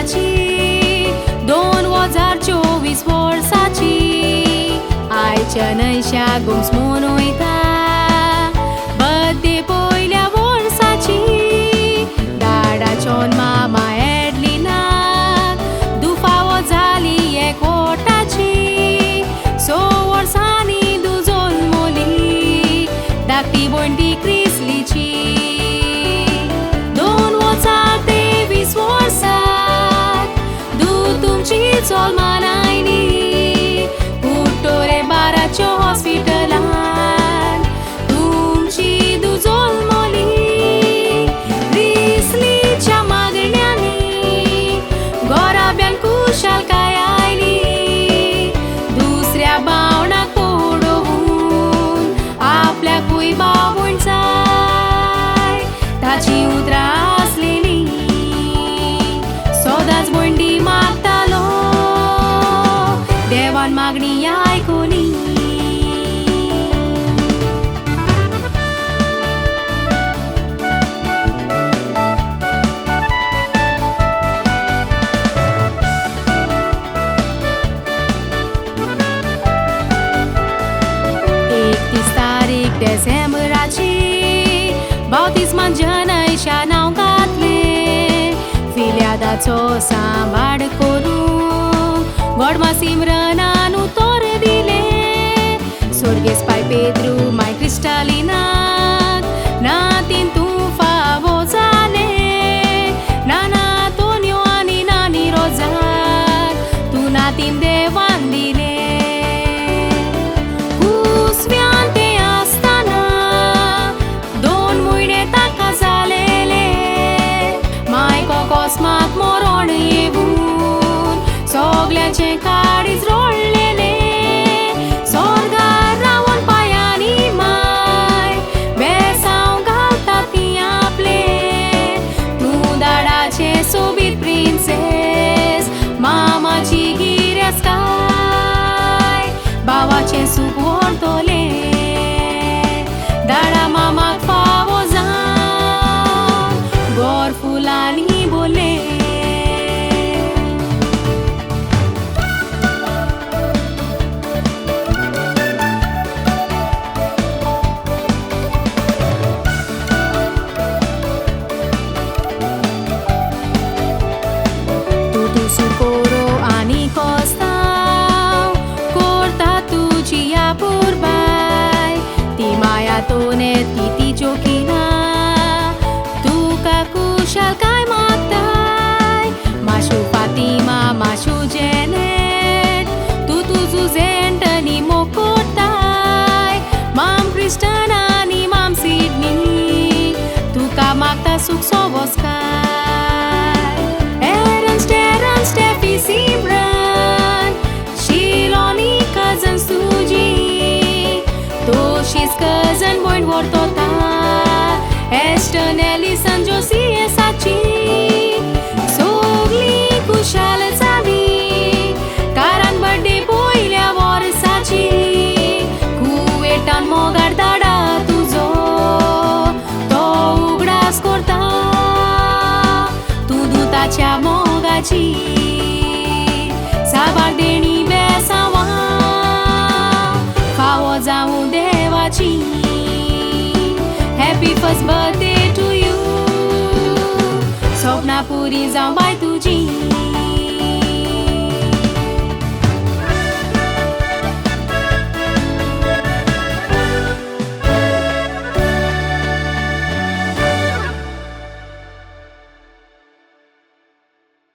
वर्षाची 2024 वर्षाची आयच्या नैशा गुम्स मनयता बर्थडे पयल्या वर्षाची दाडाचोन मामा एडलिनाक दुफावो जाली एकवटाची 6 वर्सांनी तूं जल्मली धाकटी बंडी क्रिसलीची 2023 वर्साक तुमची चल मानायली कुट्टोरे बाराच्यो हॉस्पिटलान तुमची तूं जल्मली क्रिसलीच्या मागण्यांनी घोराब्यान कुशालकाय आयली दुसऱ्या भावनाक पडोवन आपल्याकूय भावण जाय ताची उतरां आसलेली सदांच बंडी मागतालो देवान मागणी आयकली डिसेंबराची बावतिस्मान जनयशा नांव घातलें फिल्यादाचो सांबाळ करून गोडमा सिमरनान उतर दिलें सोर्गेस पाय पेद्रू माय क्रिस्टालिनाक नातीन तूं फावो जालें नाना तोन्यो आनी नानी रोजाक तूं नातीन देवान दिलें कुसव्यान तें आसतना 2 म्हयने ताका जालेले मायक अकस्मात मरण येवून सगल्याचें काळीज रोळलेलें स्वर्गार रावून पायांनी माय बेसांव घालता ती आपले तूं दाडाचें सोबीत प्रिन्सेस मामाची गिरेस्ताय भावाचें सूख व्हरतलें दाडा मामाक फावो जावन गोर फुलांनी बोले सुकोरो आनी कोस्ताव कोरता तुजी ह्या पुरबाय ती माया तोने ती जोखिना तुका कुशालकाय मागताय माशू फातिमा माशू जेनेट तूं तुजो जेंटनी मोकोताय माम क्रिस्टन आनी माम सिडनी तुका मागता सुख सोबोस्काय Steffi Simran Shiloni cousins tuji Toshi's cousin boin vortota Esther Nelly Sanjosi Sachi Sogli kushal zavi Karan birthday poilya वर्षाची कुवेटान मोगार दाडा तुजो तो उगडास करता तूं दुताच्या मोगाची साबार देणी बेसांवां फावो जावूं देवाची happy first birthday to you सपना पुरी जावं बाय तुजी